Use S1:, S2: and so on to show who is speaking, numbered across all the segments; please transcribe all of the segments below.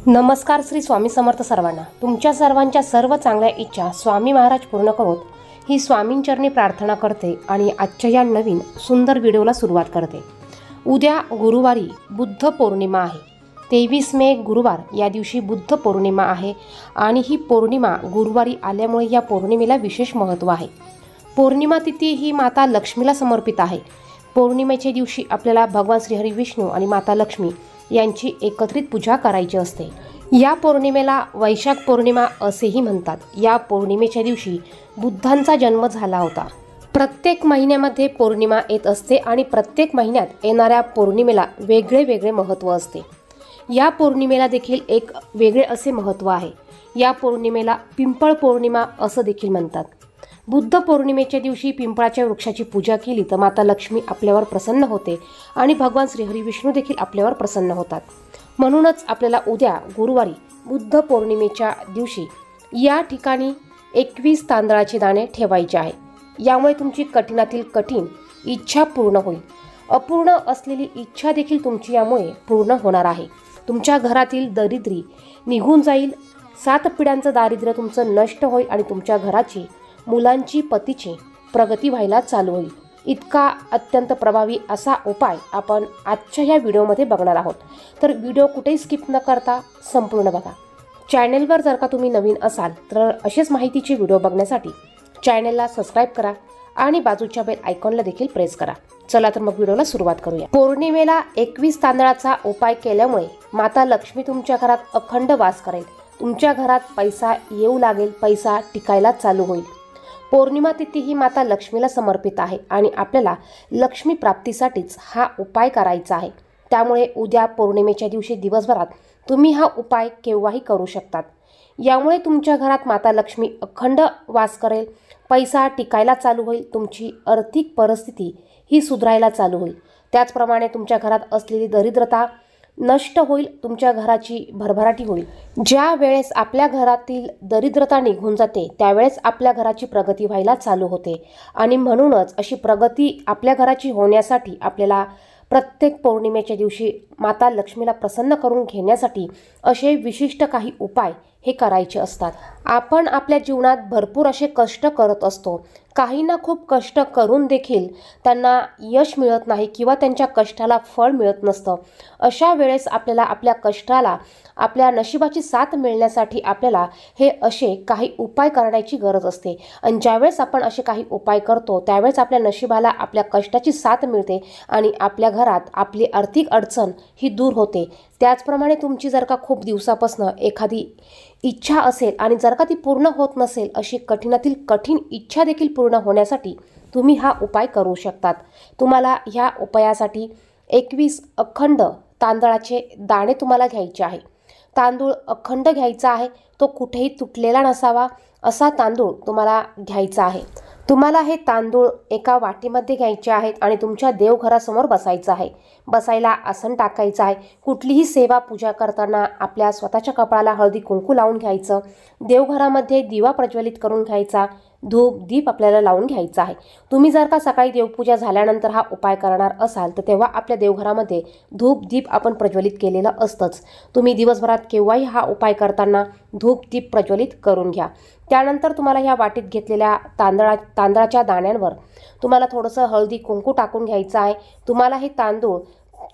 S1: नमस्कार. श्री स्वामी समर्थ सर्वांना. तुमच्या सर्वांच्या सर्व चांगल्या इच्छा स्वामी महाराज पूर्ण करोत ही स्वामींचरणी प्रार्थना करते आणि आजच्या या नवीन सुंदर व्हिडिओला सुरुवात करते. उद्या गुरुवारी बुद्ध पौर्णिमा आहे. 23 मे गुरुवार या दिवशी बुद्ध पौर्णिमा आहे आणि ही पौर्णिमा गुरुवारी आल्यामुळे या पौर्णिमेला विशेष महत्त्व आहे. पौर्णिमा तिथी ही माता लक्ष्मीला समर्पित आहे. पौर्णिमेच्या दिवशी आपल्याला भगवान श्रीहरी विष्णू आणि माता लक्ष्मी यांची एकत्रित पूजा करायची असते. या पौर्णिमेला वैशाख पौर्णिमा असेही म्हणतात. या पौर्णिमेच्या दिवशी बुद्धांचा जन्म झाला होता. प्रत्येक महिन्यामध्ये पौर्णिमा येत असते आणि प्रत्येक महिन्यात येणाऱ्या पौर्णिमेला वेगळे वेगळे महत्त्व असते. या पौर्णिमेला देखील एक वेगळे असे महत्त्व आहे. या पौर्णिमेला पिंपळ पौर्णिमा असं देखील म्हणतात. बुद्ध पौर्णिमेच्या दिवशी पिंपळाच्या वृक्षाची पूजा केली तर माता लक्ष्मी आपल्यावर प्रसन्न होते आणि भगवान श्रीहरी विष्णू देखील आपल्यावर प्रसन्न होतात. म्हणूनच आपल्याला उद्या गुरुवारी बुद्ध पौर्णिमेच्या दिवशी या ठिकाणी 21 तांदळाचे दाणे ठेवायचे आहे. यामुळे तुमची कठीणातील कठीण इच्छा पूर्ण होईल. अपूर्ण असलेली इच्छा देखील तुमची यामुळे पूर्ण होणार आहे. तुमच्या घरातील दरिद्री निघून जाईल. 7 पिढ्यांचं दारिद्र्य तुमचं नष्ट होईल आणि तुमच्या घराची, मुलांची, पतीची प्रगती व्हायला चालू होईल. इतका अत्यंत प्रभावी असा उपाय आपण आजच्या या व्हिडिओमध्ये बघणार आहोत. तर व्हिडिओ कुठेही स्किप न करता संपूर्ण बघा. चॅनेलवर जर का तुम्ही नवीन असाल तर असेच माहितीचे व्हिडिओ बघण्यासाठी चॅनेलला सबस्क्राईब करा आणि बाजूच्या बेल आयकॉनला देखील प्रेस करा. चला तर मग व्हिडिओला सुरुवात करूया. पौर्णिमेला 21 तांदळाचा उपाय केल्यामुळे माता लक्ष्मी तुमच्या घरात अखंड वास करेल. तुमच्या घरात पैसा येऊ लागेल. पैसा टिकायला चालू होईल. पौर्णिमा तिथी ही माता लक्ष्मीला समर्पित आहे आणि आपल्याला लक्ष्मी प्राप्तीसाठीच हा उपाय करायचा आहे. त्यामुळे उद्या पौर्णिमेच्या दिवशी दिवसभरात तुम्ही हा उपाय केव्हाही करू शकतात. यामुळे तुमच्या घरात माता लक्ष्मी अखंड वास करेल. पैसा टिकायला चालू होईल. तुमची आर्थिक परिस्थिती ही सुधारायला चालू होईल. त्याचप्रमाणे तुमच्या घरात असलेली दरिद्रता नष्ट होईल. तुमच्या घराची भरभराटी होईल. ज्या वेळेस आपल्या घरातील दरिद्रता निघून जाते त्यावेळेस आपल्या घराची प्रगती व्हायला चालू होते आणि म्हणूनच अशी प्रगती आपल्या घराची होण्यासाठी आपल्याला प्रत्येक पौर्णिमेच्या दिवशी माता लक्ष्मीला प्रसन्न करून घेण्यासाठी असे विशिष्ट काही उपाय हे करायचे असतात. आपण आपल्या जीवनात भरपूर असे कष्ट करत असतो. काहींना खूप कष्ट करून देखील त्यांना यश मिळत नाही किंवा त्यांच्या कष्टाला फळ मिळत नसतं. अशा वेळेस आपल्याला आपल्या कष्टाला, आपल्या नशिबाची साथ मिळण्यासाठी आपल्याला हे असे काही उपाय करण्याची गरज असते. आणि ज्यावेळेस आपण असे काही उपाय करतो त्यावेळेस आपल्या नशिबाला आपल्या कष्टाची साथ मिळते आणि आपल्या घरात आपली आर्थिक अडचण ही दूर होते. त्याचप्रमाणे तुमची जर का खूप दिवसापासून एखादी इच्छा असेल आणि जर का ती पूर्ण होत नसेल, अशी कठीणातील कठीण इच्छा देखील पूर्ण होण्यासाठी तुम्ही हा उपाय करू शकतात. तुम्हाला ह्या उपायासाठी 21 अखंड तांदळाचे दाणे तुम्हाला घ्यायचे आहे. तांदूळ अखंड घ्यायचा आहे. तो कुठेही तुटलेला नसावा असा तांदूळ तुम्हाला घ्यायचा आहे. तुम्हाला हे तांदूळ एका वाटीमध्ये घ्यायचे आहेत आणि तुमच्या देवघरासमोर बसायचं आहे. बसायला आसन टाकायचं आहे. कुठलीही सेवा पूजा करताना आपल्या स्वतःच्या कपाळाला हळदी कुंकू लावून घ्यायचं. देवघरामध्ये दिवा प्रज्वलित करून घ्यायचा. धूप दीप आपल्याला लावून घ्यायचा आहे. तुम्ही जर का सकाळी देवपूजा झाल्यानंतर हा उपाय करणार असाल तर तेव्हा आपल्या देवघरामध्ये धूप दीप आपण प्रज्वलित केलेलं असतंच. तुम्ही दिवसभरात केव्हाही हा उपाय करताना धूप दीप प्रज्वलित करून घ्या. त्यानंतर तुम्हाला ह्या वाटीत घेतलेल्या तांदळाच्या दाण्यांवर तुम्हाला थोडंसं हळदी कुंकू टाकून घ्यायचं आहे. तुम्हाला हे तांदूळ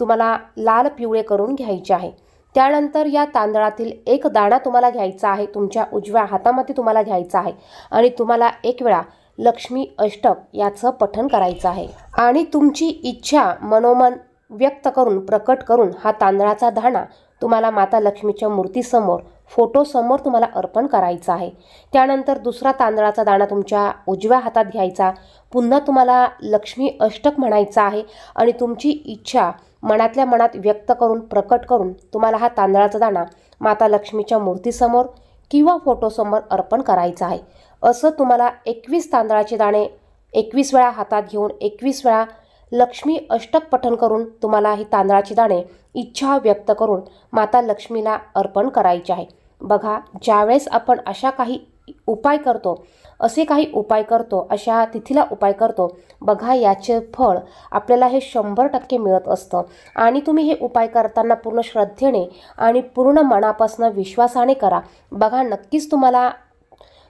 S1: तुम्हाला लाल पिवळे करून घ्यायचे आहे. त्यानंतर या तांदळातील एक दाणा तुम्हाला घ्यायचा आहे. तुमच्या उजव्या हातामध्ये तुम्हाला घ्यायचा आहे आणि तुम्हाला एक वेळा लक्ष्मी अष्टक याचं पठण करायचं आहे आणि तुमची इच्छा मनोमन व्यक्त करून, प्रकट करून हा तांदळाचा दाणा तुम्हाला माता लक्ष्मीच्या मूर्तीसमोर, फोटोसमोर तुम्हाला अर्पण करायचा आहे. त्यानंतर दुसरा तांदळाचा दाणा तुमच्या उजव्या हातात घ्यायचा. पुन्हा तुम्हाला लक्ष्मी अष्टक म्हणायचं आहे आणि तुमची इच्छा मनातल्या मनात व्यक्त करून, प्रकट करून तुम्हाला हा तांदळाचा दाणा माता लक्ष्मीच्या मूर्तीसमोर किंवा फोटोसमोर अर्पण करायचा आहे. असं तुम्हाला 21 तांदळाचे दाणे 21 वेळा हातात घेऊन 21 वेळा लक्ष्मी अष्टक पठण करून तुम्हाला हे तांदळाचे दाणे इच्छा व्यक्त करून माता लक्ष्मीला अर्पण करायचे आहे. बघा, ज्यावेळेस आपण अशा काही उपाय करतो असे काही उपाय करतो, अशा तिथीला उपाय करतो, बघा याचे फळ आपल्याला हे 100% मिळत असतं. आणि तुम्ही हे उपाय करताना पूर्ण श्रद्धेने आणि पूर्ण मनापासून विश्वासाने करा. बघा नक्कीच तुम्हाला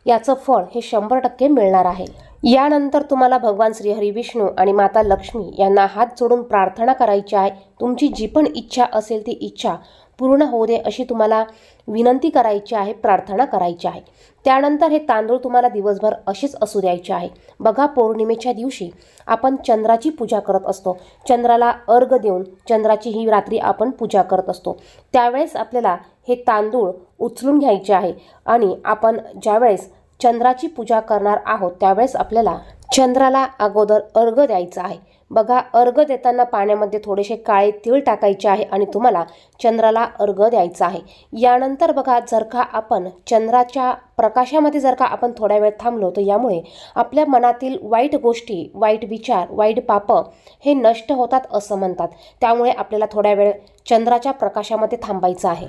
S1: याचं फळ हे 100% मिळणार आहे. यानंतर तुम्हाला भगवान श्री हरी विष्णू आणि माता लक्ष्मी यांना हात जोडून प्रार्थना करायची आहे. तुमची जी पण इच्छा असेल ती इच्छा पूर्ण होऊ दे अशी तुम्हाला विनंती करायची आहे, प्रार्थना करायची आहे. त्यानंतर हे तांदूळ तुम्हाला दिवसभर असेच असू द्यायचे आहे. बघा पौर्णिमेच्या दिवशी आपण चंद्राची पूजा करत असतो. चंद्राला अर्घ देऊन चंद्राची ही रात्री आपण पूजा करत असतो. त्यावेळेस आपल्याला हे तांदूळ उचलून घ्यायचे आहे आणि आपण ज्यावेळेस चंद्राची पूजा करणार आहोत त्यावेळेस आपल्याला चंद्राला अगोदर अर्घ द्यायचा आहे. बघा अर्घ देताना पाण्यामध्ये थोडेसे काळे तीळ टाकायचे आहे आणि तुम्हाला चंद्राला अर्घ द्यायचा आहे. यानंतर बघा जर का आपण चंद्राच्या प्रकाशामध्ये जर का आपण थोड्या वेळ थांबलो तर यामुळे आपल्या मनातील वाईट गोष्टी, वाईट विचार, वाईट पापं हे नष्ट होतात असं म्हणतात. त्यामुळे आपल्याला थोड्या वेळ चंद्राच्या प्रकाशामध्ये थांबायचं आहे.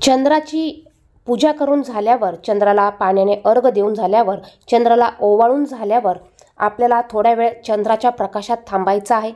S1: चंद्राची पूजा करून झाल्यावर, चंद्राला पाण्याने अर्घ देऊन झाल्यावर, चंद्राला ओवाळून झाल्यावर आपल्याला थोड्या वेळ चंद्राच्या प्रकाशात थांबायचं आहे.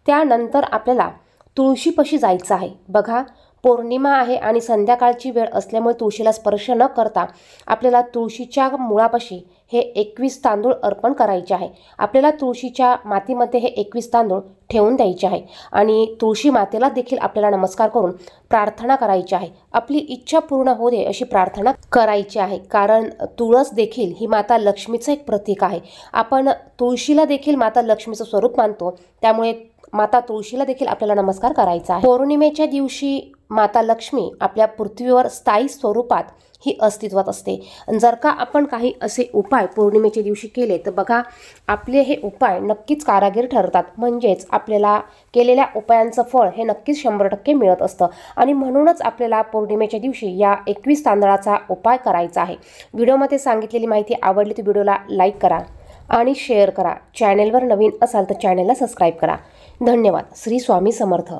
S1: त्यानंतर आपल्याला तुळशीपाशी जायचं आहे. बघा पौर्णिमा आहे आणि संध्याकाळची वेळ असल्यामुळे तुळशीला स्पर्श न करता आपल्याला तुळशीच्या मुळापाशी हे 21 तांदूळ अर्पण करायचे आहे. आपल्याला तुळशीच्या मातीमध्ये हे 21 तांदूळ ठेवून द्यायचे आहे आणि तुळशी मातेला देखील आपल्याला नमस्कार करून प्रार्थना करायची आहे. आपली इच्छा पूर्ण होऊ दे अशी प्रार्थना करायची आहे. कारण तुळस देखील ही माता लक्ष्मीचं एक प्रतीक आहे. आपण तुळशीला देखील माता लक्ष्मीचं स्वरूप मानतो. त्यामुळे माता तुळशीला देखील आपल्याला नमस्कार करायचा आहे. पौर्णिमेच्या दिवशी माता लक्ष्मी आपल्या पृथ्वीवर स्थायी स्वरूपात ही अस्तित्वात असते. जर का आपण काही असे उपाय पौर्णिमेच्या दिवशी केले तर बघा आपले हे उपाय नक्कीच कारागीर ठरतात. म्हणजेच आपल्याला केलेल्या उपायांचं फळ हे नक्कीच 100% मिळत असतं. आणि म्हणूनच आपल्याला पौर्णिमेच्या दिवशी या 21 तांदळाचा उपाय करायचा आहे. व्हिडिओमध्ये सांगितलेली माहिती आवडली तर व्हिडिओला लाईक करा आणि शेअर करा. चॅनेलवर नवीन असाल तर चॅनेलला सबस्क्राईब करा. धन्यवाद. श्री स्वामी समर्थ.